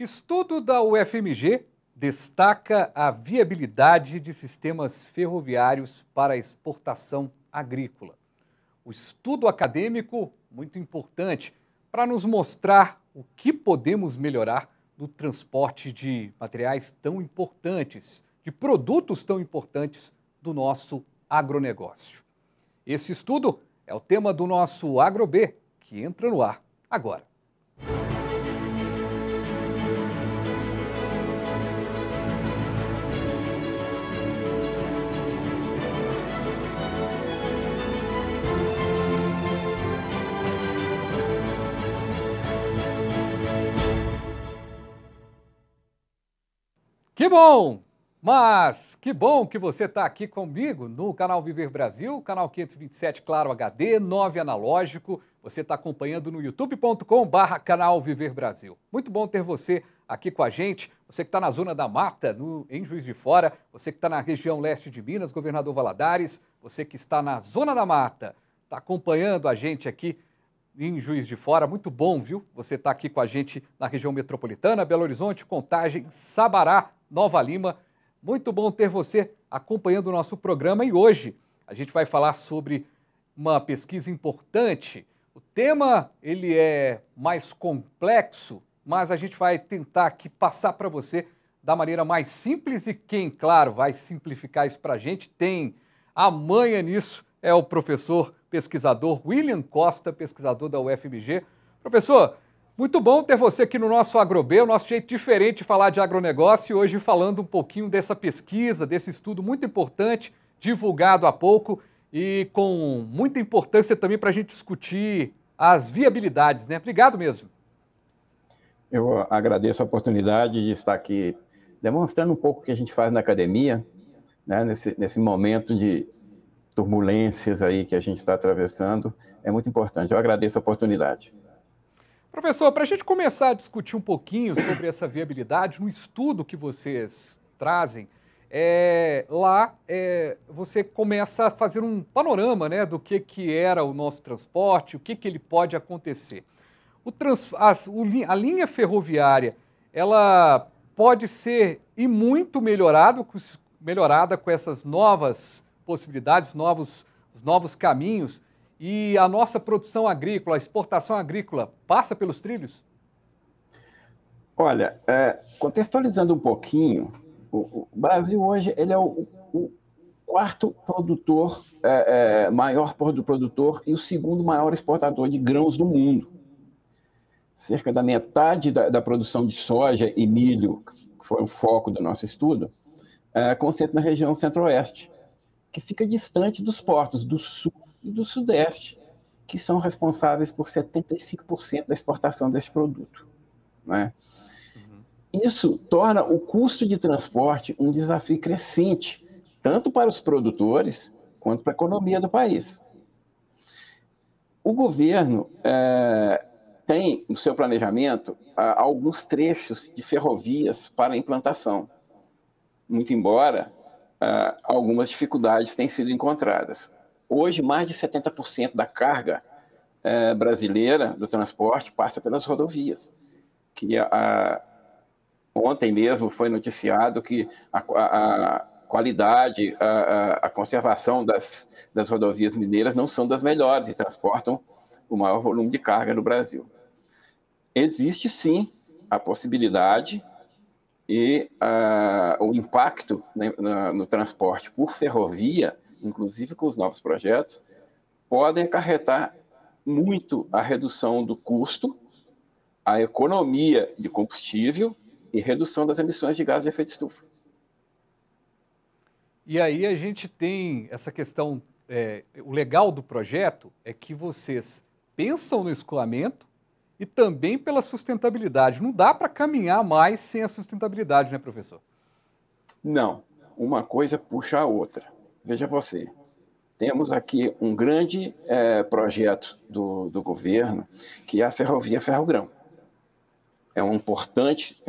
Estudo da UFMG destaca a viabilidade de sistemas ferroviários para a exportação agrícola. O estudo acadêmico, muito importante, para nos mostrar o que podemos melhorar no transporte de materiais tão importantes, de produtos tão importantes do nosso agronegócio. Esse estudo é o tema do nosso AgroB, que entra no ar agora. Que bom! Mas que bom que você está aqui comigo no canal Viver Brasil, canal 527 Claro HD, 9 analógico. Você está acompanhando no youtube.com/canal Viver Brasil. Muito bom ter você aqui com a gente. Você que está na Zona da Mata, em Juiz de Fora, você que está na região leste de Minas, Governador Valadares, você que está na Zona da Mata, está acompanhando a gente aqui em Juiz de Fora. Muito bom, viu? Você está aqui com a gente na região metropolitana, Belo Horizonte, Contagem, Sabará, Nova Lima. Muito bom ter você acompanhando o nosso programa e hoje a gente vai falar sobre uma pesquisa importante. O tema ele é mais complexo, mas a gente vai tentar aqui passar para você da maneira mais simples e quem, claro, vai simplificar isso para a gente, tem a manha nisso, é o professor pesquisador William Costa, pesquisador da UFMG. Professor, muito bom ter você aqui no nosso AgroB, o nosso jeito diferente de falar de agronegócio, e hoje falando um pouquinho dessa pesquisa, desse estudo muito importante, divulgado há pouco e com muita importância também para a gente discutir as viabilidades, né? Obrigado mesmo. Eu agradeço a oportunidade de estar aqui demonstrando um pouco o que a gente faz na academia, né? Nesse momento de turbulências aí que a gente está atravessando, é muito importante. Eu agradeço a oportunidade. Professor, para a gente começar a discutir um pouquinho sobre essa viabilidade, no estudo que vocês trazem, você começa a fazer um panorama, né, do que era o nosso transporte, o que ele pode acontecer. A linha ferroviária, ela pode ser e muito melhorada com essas novas possibilidades, os novos caminhos. E a nossa produção agrícola, a exportação agrícola, passa pelos trilhos? Olha, contextualizando um pouquinho, o Brasil hoje ele é o quarto produtor, maior produtor e o segundo maior exportador de grãos do mundo. Cerca da metade da produção de soja e milho, que foi o foco do nosso estudo, concentra na região centro-oeste, que fica distante dos portos do sul e do Sudeste, que são responsáveis por 75% da exportação desse produto, né? Isso torna o custo de transporte um desafio crescente, tanto para os produtores quanto para a economia do país. O governo tem no seu planejamento alguns trechos de ferrovias para a implantação, muito embora algumas dificuldades tenham sido encontradas. Hoje, mais de 70% da carga brasileira do transporte passa pelas rodovias. Ontem mesmo foi noticiado que a qualidade, a conservação das rodovias mineiras não são das melhores e transportam o maior volume de carga no Brasil. Existe, sim, a possibilidade e o impacto no transporte por ferrovia, inclusive com os novos projetos, podem acarretar muito a redução do custo, a economia de combustível e redução das emissões de gases de efeito estufa. E aí a gente tem essa questão, o legal do projeto é que vocês pensam no escoamento e também pela sustentabilidade. Não dá para caminhar mais sem a sustentabilidade, né, professor? Não, uma coisa puxa a outra. Veja você, temos aqui um grande projeto do governo, que é a Ferrovia Ferrogrão. É um importante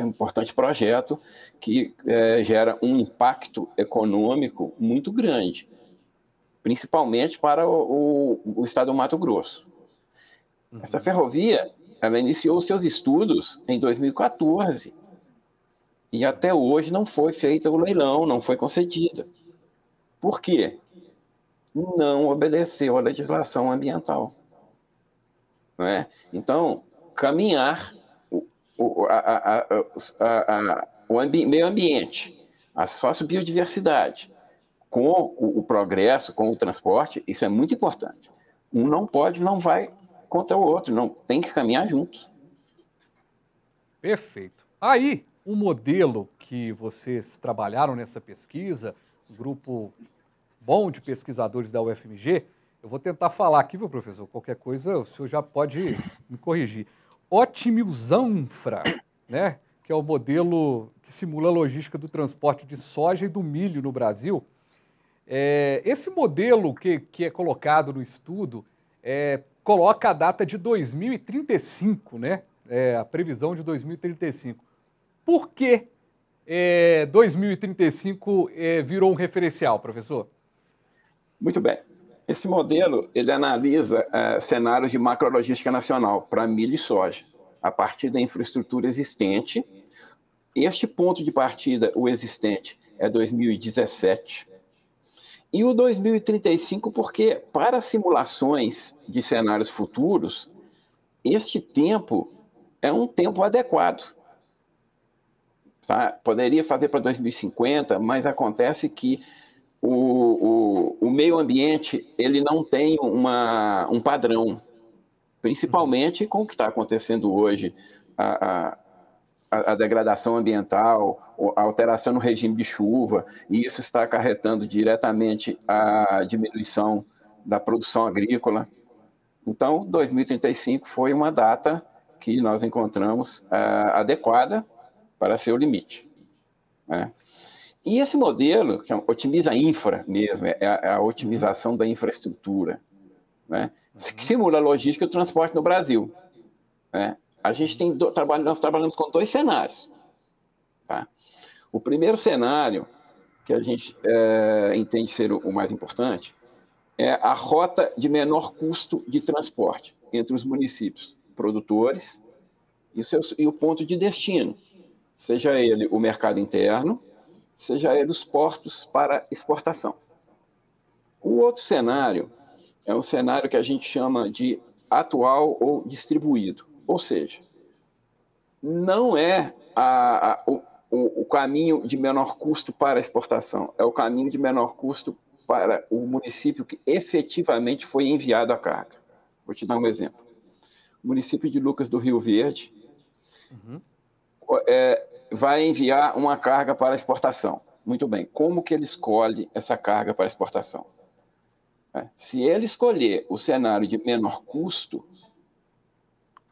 projeto que gera um impacto econômico muito grande, principalmente para o estado do Mato Grosso. Essa ferrovia, ela iniciou seus estudos em 2014 E até hoje não foi feito o leilão, não foi concedido. Por quê? Não obedeceu à legislação ambiental. Não é? Então, caminhar meio ambiente, a sociobiodiversidade, com o progresso, com o transporte, isso é muito importante. Um não pode, não vai contra o outro, não tem que caminhar juntos. Perfeito. Aí, o modelo que vocês trabalharam nessa pesquisa, um grupo bom de pesquisadores da UFMG, eu vou tentar falar aqui, viu, professor? Qualquer coisa, o senhor já pode me corrigir. Otimizanfra, né? Que é o modelo que simula a logística do transporte de soja e do milho no Brasil. Esse modelo que é colocado no estudo coloca a data de 2035, né? A previsão de 2035. Por que 2035 virou um referencial, professor? Muito bem. Esse modelo ele analisa cenários de macrologística nacional para milho e soja, a partir da infraestrutura existente. Este ponto de partida, o existente, é 2017. E o 2035, porque para simulações de cenários futuros, este tempo é um tempo adequado. Tá? Poderia fazer para 2050, mas acontece que o meio ambiente ele não tem um padrão, principalmente com o que está acontecendo hoje, a degradação ambiental, a alteração no regime de chuva, e isso está acarretando diretamente a diminuição da produção agrícola. Então, 2035 foi uma data que nós encontramos adequada para ser o limite. Né? E esse modelo, que otimiza a infra mesmo, é a otimização da infraestrutura, né? Que simula a logística e o transporte no Brasil. Né? A gente tem nós trabalhamos com dois cenários. Tá? O primeiro cenário, que a gente entende ser o mais importante, é a rota de menor custo de transporte entre os municípios produtores e o ponto de destino, seja ele o mercado interno, seja ele os portos para exportação. O outro cenário é um cenário que a gente chama de atual ou distribuído, ou seja, não é o caminho de menor custo para a exportação, é o caminho de menor custo para o município que efetivamente foi enviado a carga. Vou te dar um exemplo. O município de Lucas do Rio Verde vai enviar uma carga para exportação. Muito bem. Como que ele escolhe essa carga para exportação? Se ele escolher o cenário de menor custo,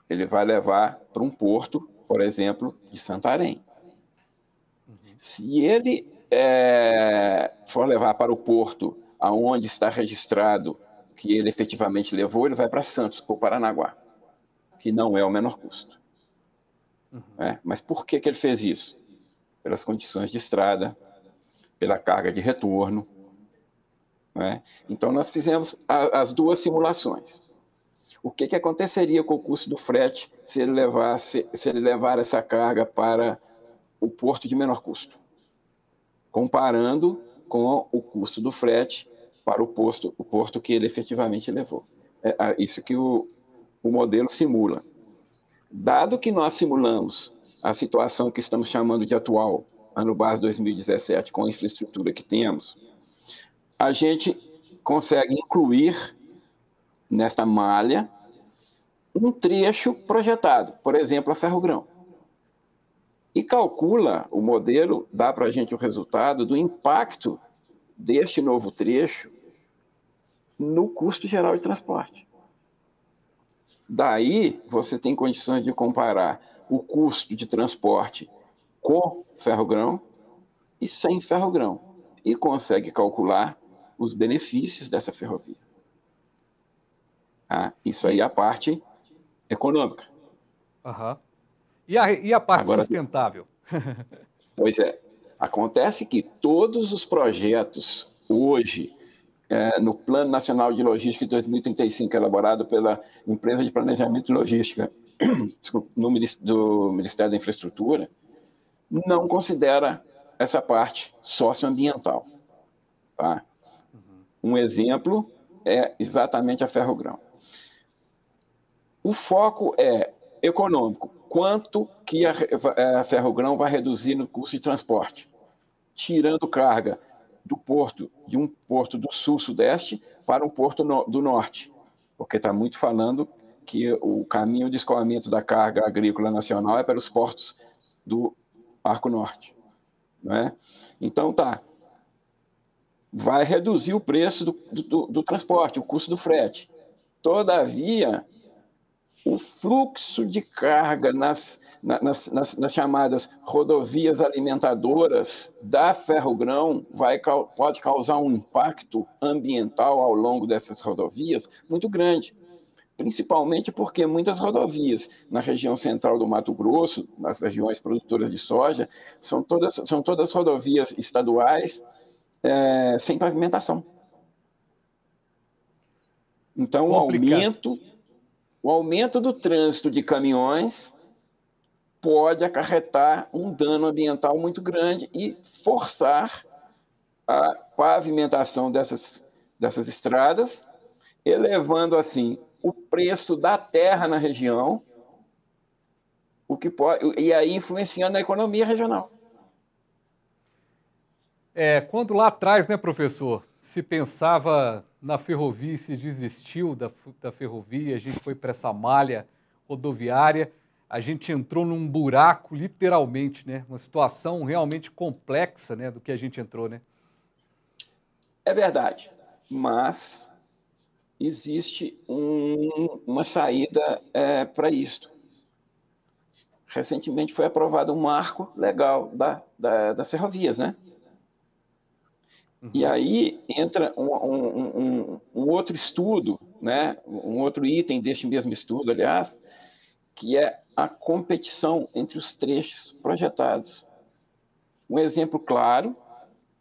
ele vai levar para um porto, por exemplo, de Santarém. Se ele for levar para o porto aonde está registrado que ele efetivamente levou, ele vai para Santos ou Paranaguá, que não é o menor custo. Mas por que ele fez isso? Pelas condições de estrada, pela carga de retorno. Então, nós fizemos as duas simulações. O que aconteceria com o custo do frete se ele levar essa carga para o porto de menor custo? Comparando com o custo do frete para o porto que ele efetivamente levou. É isso que o modelo simula. Dado que nós simulamos a situação que estamos chamando de atual, ano base 2017, com a infraestrutura que temos, a gente consegue incluir nesta malha um trecho projetado, por exemplo, a ferrogrão. E calcula, o modelo dá para a gente o resultado do impacto deste novo trecho no custo geral de transporte. Daí, você tem condições de comparar o custo de transporte com ferrogrão e sem ferrogrão, e consegue calcular os benefícios dessa ferrovia. Isso aí é a parte econômica. E a parte sustentável? Pois é. Acontece que todos os projetos hoje, no Plano Nacional de Logística de 2035, elaborado pela Empresa de Planejamento e Logística do Ministério da Infraestrutura, não considera essa parte socioambiental. Tá? Um exemplo é exatamente a Ferrogrão. O foco é econômico. Quanto que a Ferrogrão vai reduzir no custo de transporte? Tirando carga de um porto do sul-sudeste para um porto do norte, porque está muito falando que o caminho de escoamento da carga agrícola nacional é para os portos do Arco Norte. Né? Então, vai reduzir o preço do transporte, o custo do frete. Todavia, o fluxo de carga nas chamadas rodovias alimentadoras da Ferrogrão pode causar um impacto ambiental ao longo dessas rodovias muito grande, principalmente porque muitas rodovias na região central do Mato Grosso, nas regiões produtoras de soja, são todas rodovias estaduais sem pavimentação. Então, o aumento do trânsito de caminhões pode acarretar um dano ambiental muito grande e forçar a pavimentação dessas estradas, elevando, assim, o preço da terra na região, e aí influenciando a economia regional. Quando lá atrás, né, professor, se pensava na ferrovia e se desistiu da ferrovia, a gente foi para essa malha rodoviária, a gente entrou num buraco, literalmente, né? Uma situação realmente complexa, né, do que a gente entrou, né? É verdade, mas existe uma saída para isto. Recentemente foi aprovado um marco legal das ferrovias, né? E aí entra um outro estudo, né? Um outro item deste mesmo estudo, aliás, que é a competição entre os trechos projetados. Um exemplo claro,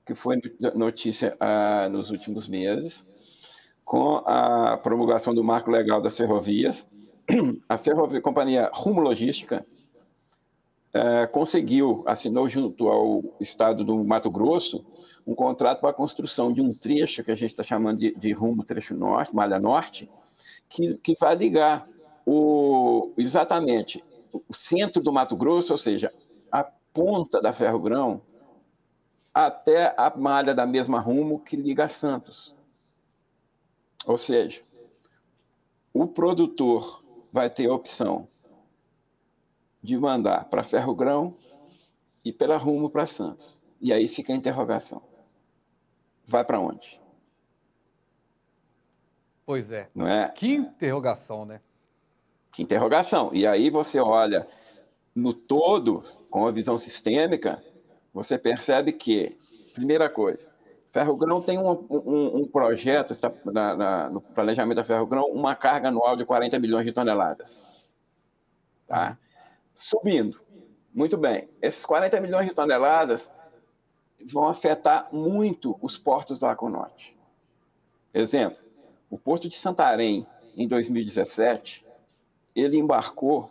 que foi notícia nos últimos meses, com a promulgação do Marco Legal das Ferrovias, a companhia Rumo Logística assinou junto ao estado do Mato Grosso um contrato para a construção de um trecho que a gente está chamando de Rumo Trecho Norte, Malha Norte, que vai ligar exatamente o centro do Mato Grosso, ou seja, a ponta da Ferrogrão, até a malha da mesma Rumo que liga a Santos. Ou seja, o produtor vai ter a opção de mandar para Ferrogrão e pela Rumo para Santos. E aí fica a interrogação. Vai para onde? Pois é. Não é? Que interrogação, né? Que interrogação. E aí você olha no todo, com a visão sistêmica, você percebe que, primeira coisa, Ferrogrão tem um projeto, no planejamento da Ferrogrão, uma carga anual de 40 milhões de toneladas. Tá? Subindo. Muito bem. Esses 40 milhões de toneladas vão afetar muito os portos do Arco Norte. Exemplo, o Porto de Santarém, em 2017, ele embarcou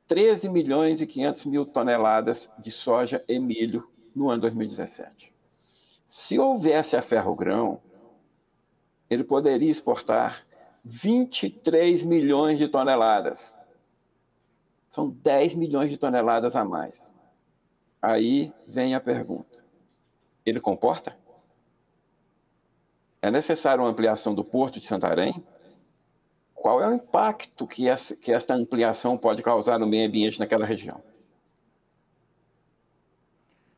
13 milhões e 500 mil toneladas de soja e milho no ano 2017. Se houvesse a Ferrogrão, ele poderia exportar 23 milhões de toneladas. São 10 milhões de toneladas a mais. Aí vem a pergunta. Ele comporta? É necessário uma ampliação do Porto de Santarém? Qual é o impacto que esta ampliação pode causar no meio ambiente naquela região?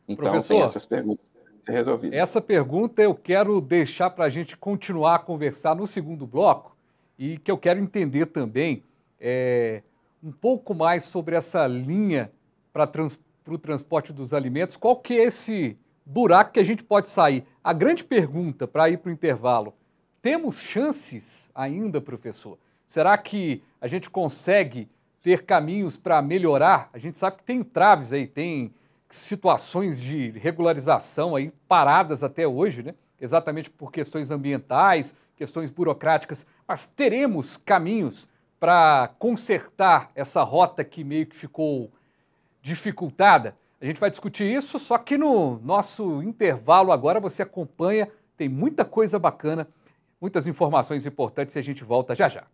Então, professor, tem essas perguntas a ser resolvidas. Essa pergunta eu quero deixar para a gente continuar a conversar no segundo bloco e que eu quero entender também um pouco mais sobre essa linha para o transporte dos alimentos. Qual que é esse buraco que a gente pode sair? A grande pergunta para ir para o intervalo, temos chances ainda, professor? Será que a gente consegue ter caminhos para melhorar? A gente sabe que tem entraves aí, tem situações de regularização aí paradas até hoje, né? Exatamente por questões ambientais, questões burocráticas, mas teremos caminhos para consertar essa rota que meio que ficou dificultada? A gente vai discutir isso, só que no nosso intervalo agora você acompanha, tem muita coisa bacana, muitas informações importantes e a gente volta já já.